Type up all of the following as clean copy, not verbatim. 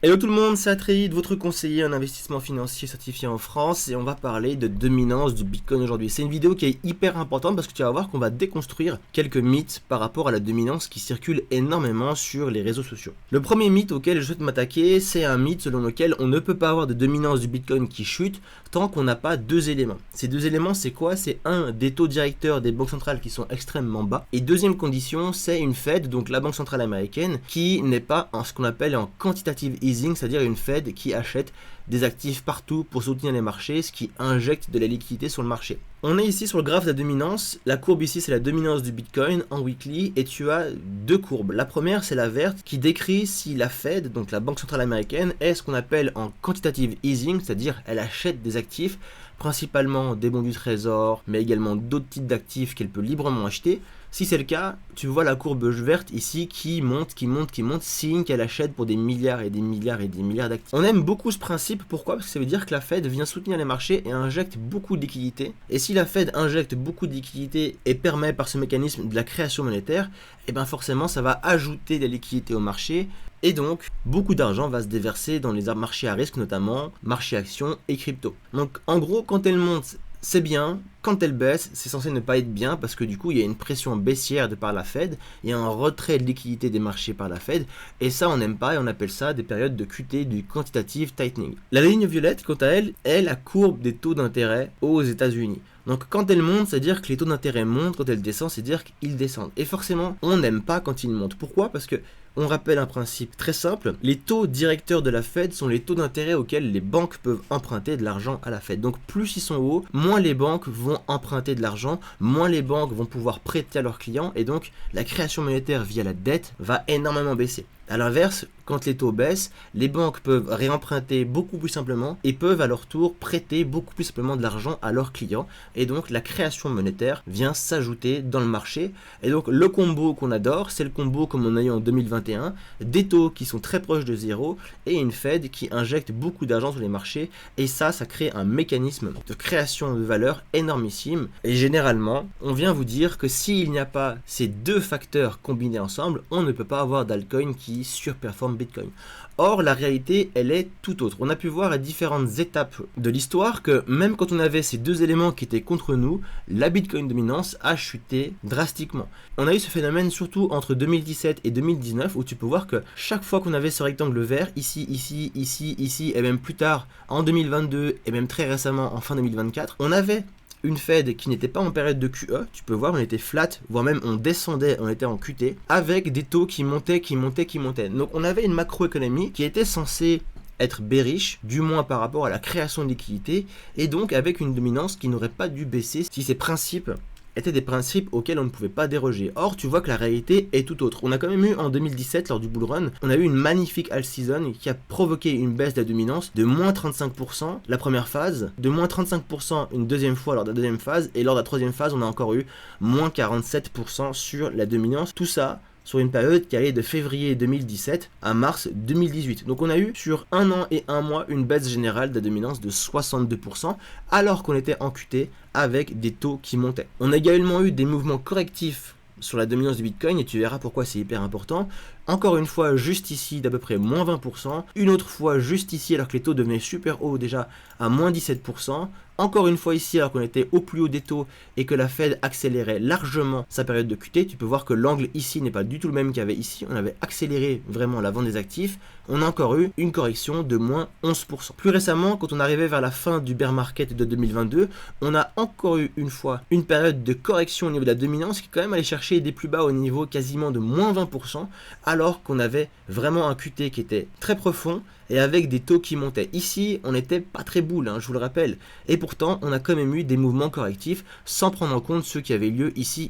Hello tout le monde, c'est Atreid, votre conseiller en investissement financier certifié en France et on va parler de dominance du Bitcoin aujourd'hui. C'est une vidéo qui est hyper importante parce que tu vas voir qu'on va déconstruire quelques mythes par rapport à la dominance qui circule énormément sur les réseaux sociaux. Le premier mythe auquel je souhaite m'attaquer, c'est un mythe selon lequel on ne peut pas avoir de dominance du Bitcoin qui chute tant qu'on n'a pas deux éléments. Ces deux éléments, c'est quoi? C'est un, des taux directeurs des banques centrales qui sont extrêmement bas, et deuxième condition, c'est une Fed, donc la banque centrale américaine, qui n'est pas en ce qu'on appelle en quantitative easing, c'est-à-dire une Fed qui achète des actifs partout pour soutenir les marchés, ce qui injecte de la liquidité sur le marché. On est ici sur le graphe de la dominance. La courbe ici, c'est la dominance du Bitcoin en weekly et tu as deux courbes. La première, c'est la verte qui décrit si la Fed, donc la Banque centrale américaine, est ce qu'on appelle en quantitative easing, c'est-à-dire elle achète des actifs, principalement des bons du trésor, mais également d'autres types d'actifs qu'elle peut librement acheter. Si c'est le cas, tu vois la courbe verte ici qui monte, signe qu'elle achète pour des milliards et des milliards et des milliards d'actifs. On aime beaucoup ce principe, pourquoi? Parce que ça veut dire que la Fed vient soutenir les marchés et injecte beaucoup de liquidités. Et si la Fed injecte beaucoup de liquidités et permet par ce mécanisme de la création monétaire, et bien forcément ça va ajouter des liquidités au marché. Et donc, beaucoup d'argent va se déverser dans les marchés à risque, notamment marché actions et crypto. Donc, en gros, quand elle monte, c'est bien. Quand elle baisse, c'est censé ne pas être bien parce que du coup, il y a une pression baissière de par la Fed, il y a un retrait de liquidité des marchés par la Fed, et ça, on n'aime pas et on appelle ça des périodes de QT, du quantitative tightening. La ligne violette, quant à elle, est la courbe des taux d'intérêt aux États-Unis. Donc quand elle monte, c'est-à-dire que les taux d'intérêt montent, quand elle descend, c'est-à-dire qu'ils descendent. Et forcément, on n'aime pas quand ils montent. Pourquoi? Parce que on rappelle un principe très simple, les taux directeurs de la Fed sont les taux d'intérêt auxquels les banques peuvent emprunter de l'argent à la Fed. Donc plus ils sont hauts, moins les banques vont emprunter de l'argent, moins les banques vont pouvoir prêter à leurs clients et donc la création monétaire via la dette va énormément baisser. A l'inverse, quand les taux baissent, les banques peuvent réemprunter beaucoup plus simplement et peuvent à leur tour prêter beaucoup plus simplement de l'argent à leurs clients. Et donc la création monétaire vient s'ajouter dans le marché. Et donc le combo qu'on adore, c'est le combo comme on a eu en 2021, des taux qui sont très proches de zéro et une Fed qui injecte beaucoup d'argent sur les marchés. Et ça crée un mécanisme de création de valeur énormissime. Et généralement, on vient vous dire que s'il n'y a pas ces deux facteurs combinés ensemble, on ne peut pas avoir d'altcoin qui surperforme Bitcoin. Or, la réalité, elle est tout autre. On a pu voir à différentes étapes de l'histoire que même quand on avait ces deux éléments qui étaient contre nous, la Bitcoin dominance a chuté drastiquement. On a eu ce phénomène surtout entre 2017 et 2019 où tu peux voir que chaque fois qu'on avait ce rectangle vert, ici, ici, ici, ici, et même plus tard en 2022 et même très récemment en fin 2024, on avait une Fed qui n'était pas en période de QE, tu peux voir, on était flat, voire même on descendait, on était en QT, avec des taux qui montaient. Donc on avait une macroéconomie qui était censée être bearish, du moins par rapport à la création de liquidités, et donc avec une dominance qui n'aurait pas dû baisser si ces principes étaient des principes auxquels on ne pouvait pas déroger. Or, tu vois que la réalité est tout autre. On a quand même eu en 2017, lors du bull run, on a eu une magnifique alt season qui a provoqué une baisse de la dominance de moins 35% la première phase, de moins 35% une deuxième fois lors de la deuxième phase, et lors de la troisième phase, on a encore eu moins 47% sur la dominance. Tout ça sur une période qui allait de février 2017 à mars 2018. Donc on a eu sur un an et un mois une baisse générale de la dominance de 62% alors qu'on était en QT avec des taux qui montaient. On a également eu des mouvements correctifs sur la dominance du Bitcoin et tu verras pourquoi c'est hyper important. Encore une fois juste ici d'à peu près moins 20%, une autre fois juste ici alors que les taux devenaient super hauts déjà à moins 17%, encore une fois ici alors qu'on était au plus haut des taux et que la Fed accélérait largement sa période de QT, tu peux voir que l'angle ici n'est pas du tout le même qu'il y avait ici, on avait accéléré vraiment la vente des actifs, on a encore eu une correction de moins 11%. Plus récemment, quand on arrivait vers la fin du bear market de 2022, on a encore eu une fois une période de correction au niveau de la dominance qui quand même allait chercher des plus bas au niveau quasiment de moins 20%, alors qu'on avait vraiment un QT qui était très profond et avec des taux qui montaient. Ici, on n'était pas très boule, je vous le rappelle. Et pourtant, on a quand même eu des mouvements correctifs sans prendre en compte ceux qui avaient lieu ici.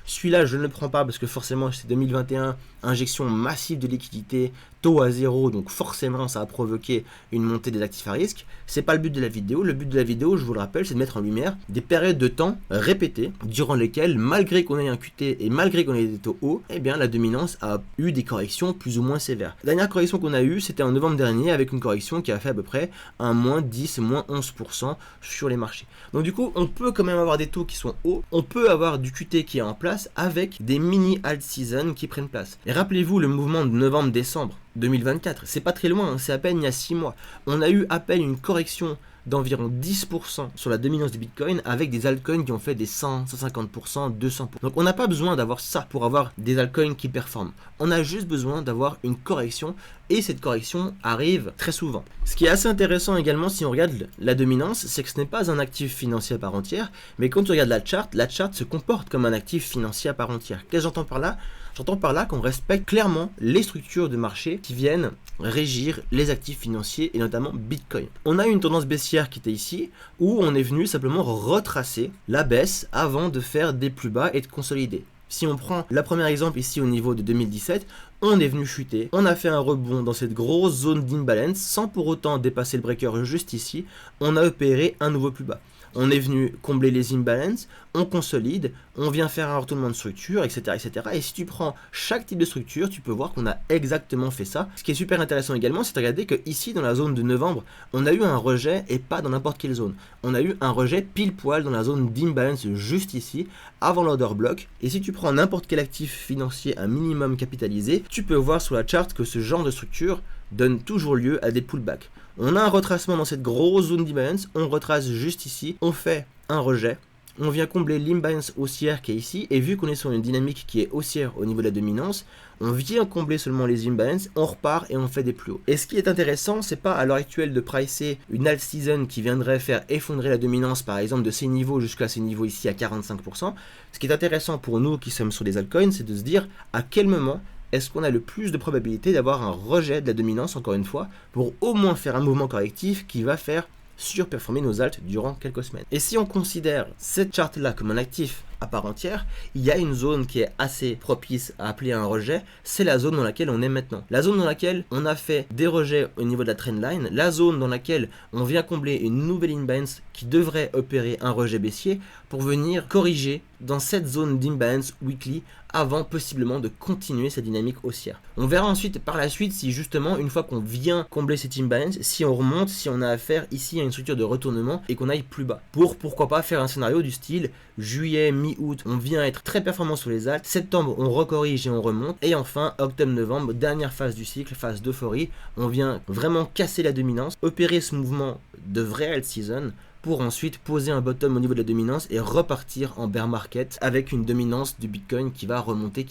Celui-là, je ne le prends pas parce que forcément, c'est 2021, injection massive de liquidité, taux à zéro, donc forcément, ça a provoqué une montée des actifs à risque. C'est pas le but de la vidéo. Le but de la vidéo, je vous le rappelle, c'est de mettre en lumière des périodes de temps répétées durant lesquelles, malgré qu'on ait un QT et malgré qu'on ait des taux hauts, eh bien, la dominance a eu des corrections plus ou moins sévères. La dernière correction qu'on a eue, c'était en novembre dernier avec une correction qui a fait à peu près un moins 10, moins 11% sur les marchés. Donc du coup, on peut quand même avoir des taux qui sont hauts, on peut avoir du QT qui est en place avec des mini alt season qui prennent place. Et rappelez-vous le mouvement de novembre-décembre. 2024. C'est pas très loin, hein, c'est à peine il y a 6 mois. On a eu à peine une correction d'environ 10% sur la dominance du Bitcoin avec des altcoins qui ont fait des 100, 150%, 200%. Donc on n'a pas besoin d'avoir ça pour avoir des altcoins qui performent. On a juste besoin d'avoir une correction et cette correction arrive très souvent. Ce qui est assez intéressant également si on regarde la dominance, c'est que ce n'est pas un actif financier à part entière, mais quand tu regardes la chart se comporte comme un actif financier à part entière. Qu'est-ce que j'entends par là? J'entends par là qu'on respecte clairement les structures de marché qui viennent régir les actifs financiers et notamment Bitcoin. On a eu une tendance baissière qui était ici où on est venu simplement retracer la baisse avant de faire des plus bas et de consolider. Si on prend le premier exemple ici au niveau de 2017, on est venu chuter, on a fait un rebond dans cette grosse zone d'imbalance sans pour autant dépasser le breaker juste ici, on a opéré un nouveau plus bas. On est venu combler les imbalances, on consolide, on vient faire un retournement de structure, etc., etc. Et si tu prends chaque type de structure, tu peux voir qu'on a exactement fait ça. Ce qui est super intéressant également, c'est de regarder que ici, dans la zone de novembre, on a eu un rejet et pas dans n'importe quelle zone. On a eu un rejet pile poil dans la zone d'imbalance juste ici, avant l'order block. Et si tu prends n'importe quel actif financier un minimum capitalisé, tu peux voir sur la charte que ce genre de structure donne toujours lieu à des pullbacks. On a un retracement dans cette grosse zone d'imbalance, on retrace juste ici, on fait un rejet, on vient combler l'imbalance haussière qui est ici, et vu qu'on est sur une dynamique qui est haussière au niveau de la dominance, on vient combler seulement les imbalances, on repart et on fait des plus hauts. Et ce qui est intéressant, c'est pas à l'heure actuelle de pricer une alt season qui viendrait faire effondrer la dominance par exemple de ces niveaux jusqu'à ces niveaux ici à 45%. Ce qui est intéressant pour nous qui sommes sur les altcoins, c'est de se dire à quel moment est-ce qu'on a le plus de probabilité d'avoir un rejet de la dominance, encore une fois, pour au moins faire un mouvement correctif qui va faire surperformer nos alts durant quelques semaines. Et si on considère cette charte-là comme un actif à part entière, il y a une zone qui est assez propice à appeler un rejet, c'est la zone dans laquelle on est maintenant. La zone dans laquelle on a fait des rejets au niveau de la trendline, la zone dans laquelle on vient combler une nouvelle imbalance qui devrait opérer un rejet baissier pour venir corriger dans cette zone d'imbalance weekly avant possiblement de continuer sa dynamique haussière. On verra ensuite par la suite si justement une fois qu'on vient combler cette imbalance, si on remonte, si on a affaire ici à une structure de retournement et qu'on aille plus bas. Pourquoi pas faire un scénario du style juillet, mi-août, on vient être très performant sur les alts, septembre on recorrige et on remonte, et enfin octobre-novembre, dernière phase du cycle, phase d'euphorie, on vient vraiment casser la dominance, opérer ce mouvement de vraie alt season pour ensuite poser un bottom au niveau de la dominance et repartir en bear market avec une dominance du Bitcoin qui va remonter,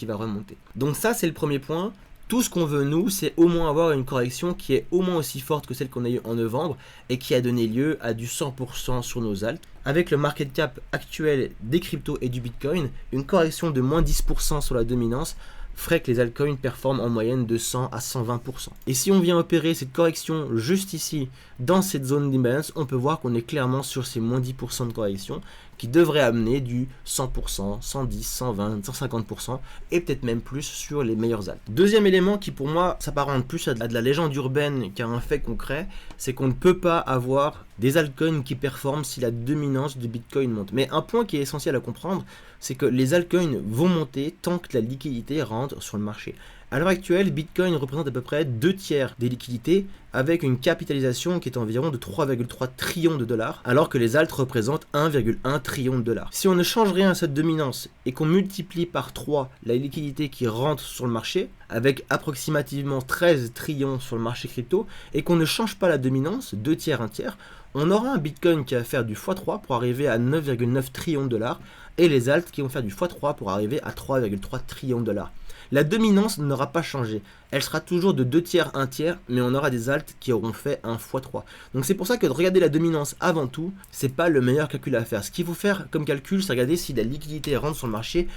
Donc ça c'est le premier point. Tout ce qu'on veut nous, c'est au moins avoir une correction qui est au moins aussi forte que celle qu'on a eue en novembre et qui a donné lieu à du 100% sur nos alts. Avec le market cap actuel des cryptos et du Bitcoin, une correction de moins 10% sur la dominance ferait que les altcoins performent en moyenne de 100 à 120%. Et si on vient opérer cette correction juste ici, dans cette zone d'imbalance, on peut voir qu'on est clairement sur ces moins 10% de correction qui devrait amener du 100%, 110, 120, 150% et peut-être même plus sur les meilleurs alts. Deuxième élément qui pour moi s'apparente plus à de la légende urbaine qu'à un fait concret, c'est qu'on ne peut pas avoir des altcoins qui performent si la dominance du Bitcoin monte. Mais un point qui est essentiel à comprendre, c'est que les altcoins vont monter tant que la liquidité rentre sur le marché. À l'heure actuelle, Bitcoin représente à peu près 2/3 des liquidités avec une capitalisation qui est environ de 3,3 trillions de dollars, alors que les alts représentent 1,1 trillion de dollars. Si on ne change rien à cette dominance et qu'on multiplie par 3 la liquidité qui rentre sur le marché, avec approximativement 13 trillions sur le marché crypto, et qu'on ne change pas la dominance, 2/3, 1/3, on aura un Bitcoin qui va faire du x3 pour arriver à 9,9 trillions de dollars, et les alts qui vont faire du x3 pour arriver à 3,3 trillions de dollars. La dominance n'aura pas changé. Elle sera toujours de 2/3, 1/3, mais on aura des alts qui auront fait un x3. Donc c'est pour ça que de regarder la dominance avant tout, c'est pas le meilleur calcul à faire. Ce qu'il faut faire comme calcul, c'est regarder si la liquidité rentre sur le marché.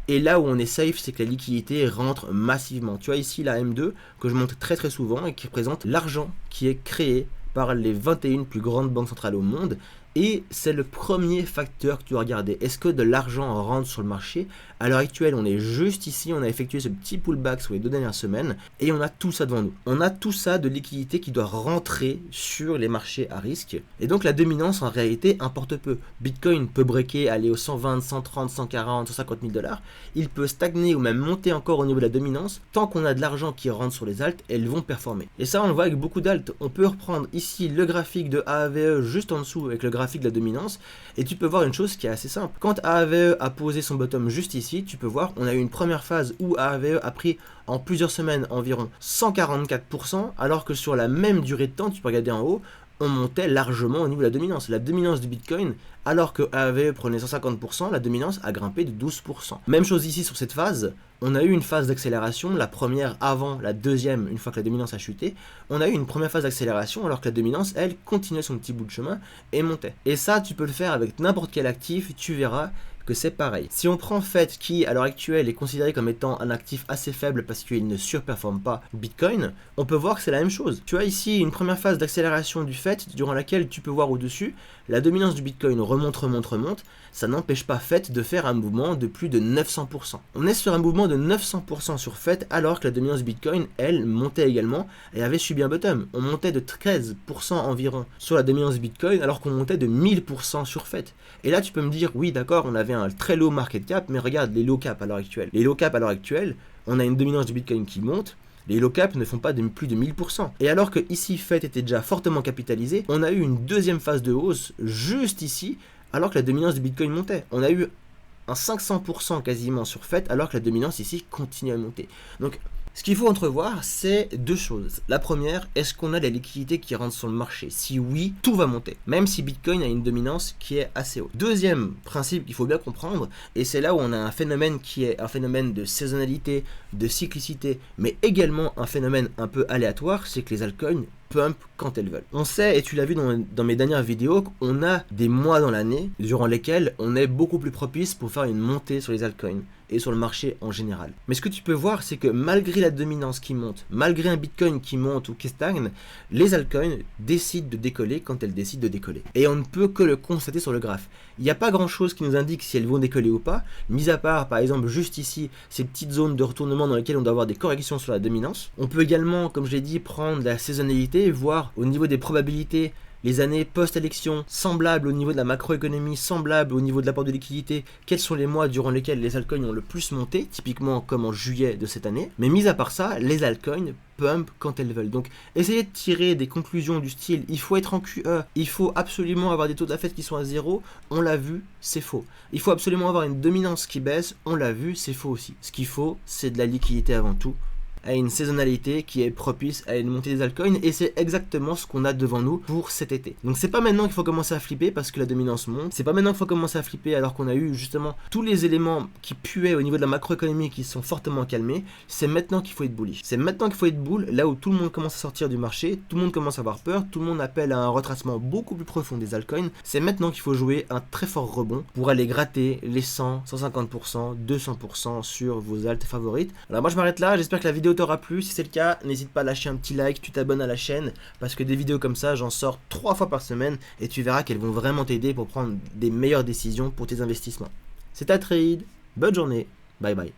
Et là où on est safe, c'est que la liquidité rentre massivement. Tu vois ici la M2 que je montre très souvent et qui représente l'argent qui est créé par les 21 plus grandes banques centrales au monde. Et c'est le premier facteur que tu dois regarder. Est-ce que de l'argent rentre sur le marché? À l'heure actuelle, on est juste ici, on a effectué ce petit pullback sur les 2 dernières semaines et on a tout ça devant nous. On a tout ça de liquidité qui doit rentrer sur les marchés à risque. Et donc la dominance en réalité importe peu. Bitcoin peut breaker, aller aux 120, 130, 140, 150 000 dollars. Il peut stagner ou même monter encore au niveau de la dominance. Tant qu'on a de l'argent qui rentre sur les alts, elles vont performer. Et ça, on le voit avec beaucoup d'alts. On peut reprendre ici le graphique de AAVE juste en dessous avec le graphique graphique de la dominance, et tu peux voir une chose qui est assez simple. Quand AAVE a posé son bottom juste ici, tu peux voir, on a eu une première phase où AAVE a pris en plusieurs semaines environ 144%, alors que sur la même durée de temps, tu peux regarder en haut, on montait largement au niveau de la dominance. La dominance du Bitcoin, alors que AAVE prenait 150%, la dominance a grimpé de 12%. Même chose ici sur cette phase, on a eu une phase d'accélération, la première avant la deuxième, une fois que la dominance a chuté, on a eu une première phase d'accélération alors que la dominance, elle, continuait son petit bout de chemin et montait. Et ça, tu peux le faire avec n'importe quel actif, tu verras que c'est pareil. Si on prend FET qui à l'heure actuelle est considéré comme étant un actif assez faible parce qu'il ne surperforme pas Bitcoin, on peut voir que c'est la même chose. Tu as ici une première phase d'accélération du FET durant laquelle tu peux voir au-dessus la dominance du Bitcoin remonte, ça n'empêche pas FET de faire un mouvement de plus de 900%. On est sur un mouvement de 900% sur FET alors que la dominance du Bitcoin, elle, montait également et avait subi un bottom. On montait de 13% environ sur la dominance du Bitcoin alors qu'on montait de 1000% sur FET. Et là tu peux me dire, oui d'accord, on avait un très low market cap, mais regarde les low cap à l'heure actuelle. Les low cap à l'heure actuelle, on a une dominance du Bitcoin qui monte, les low cap ne font pas de plus de 1000%. Et alors que ici, FET était déjà fortement capitalisé, on a eu une deuxième phase de hausse juste ici, alors que la dominance du Bitcoin montait. On a eu un 500% quasiment sur FET, alors que la dominance ici continue à monter. Donc, ce qu'il faut entrevoir, c'est deux choses. La première, est-ce qu'on a la liquidité qui rentre sur le marché? Si oui, tout va monter, même si Bitcoin a une dominance qui est assez haute. Deuxième principe qu'il faut bien comprendre, et c'est là où on a un phénomène qui est un phénomène de saisonnalité, de cyclicité, mais également un phénomène un peu aléatoire, c'est que les altcoins pump quand elles veulent. On sait, et tu l'as vu dans mes dernières vidéos, qu'on a des mois dans l'année durant lesquels on est beaucoup plus propice pour faire une montée sur les altcoins et sur le marché en général. Mais ce que tu peux voir, c'est que malgré la dominance qui monte, malgré un Bitcoin qui monte ou qui stagne, les altcoins décident de décoller quand elles décident de décoller. Et on ne peut que le constater sur le graphe. Il n'y a pas grand chose qui nous indique si elles vont décoller ou pas, mis à part par exemple juste ici, ces petites zones de retournement dans lesquelles on doit avoir des corrections sur la dominance. On peut également, comme je l'ai dit, prendre la saisonnalité et voir au niveau des probabilités les années post-élection semblables au niveau de la macroéconomie, semblables au niveau de l'apport de liquidité, quels sont les mois durant lesquels les altcoins ont le plus monté, typiquement comme en juillet de cette année. Mais mis à part ça, les altcoins pump quand elles veulent. Donc essayez de tirer des conclusions du style il faut être en QE, il faut absolument avoir des taux de la Fed qui sont à zéro, on l'a vu, c'est faux. Il faut absolument avoir une dominance qui baisse, on l'a vu, c'est faux aussi. Ce qu'il faut, c'est de la liquidité avant tout, à une saisonnalité qui est propice à une montée des altcoins, et c'est exactement ce qu'on a devant nous pour cet été. Donc c'est pas maintenant qu'il faut commencer à flipper parce que la dominance monte, c'est pas maintenant qu'il faut commencer à flipper alors qu'on a eu justement tous les éléments qui puaient au niveau de la macroéconomie qui sont fortement calmés, c'est maintenant qu'il faut être bullish. C'est maintenant qu'il faut être bull, là où tout le monde commence à sortir du marché, tout le monde commence à avoir peur, tout le monde appelle à un retracement beaucoup plus profond des altcoins, c'est maintenant qu'il faut jouer un très fort rebond pour aller gratter les 100, 150%, 200% sur vos alts favorites. Alors moi je m'arrête là, j'espère que la vidéo t'aura plu. Si c'est le cas, n'hésite pas à lâcher un petit like, tu t'abonnes à la chaîne parce que des vidéos comme ça, j'en sors 3 fois par semaine et tu verras qu'elles vont vraiment t'aider pour prendre des meilleures décisions pour tes investissements. C'est à trade, bonne journée, bye bye.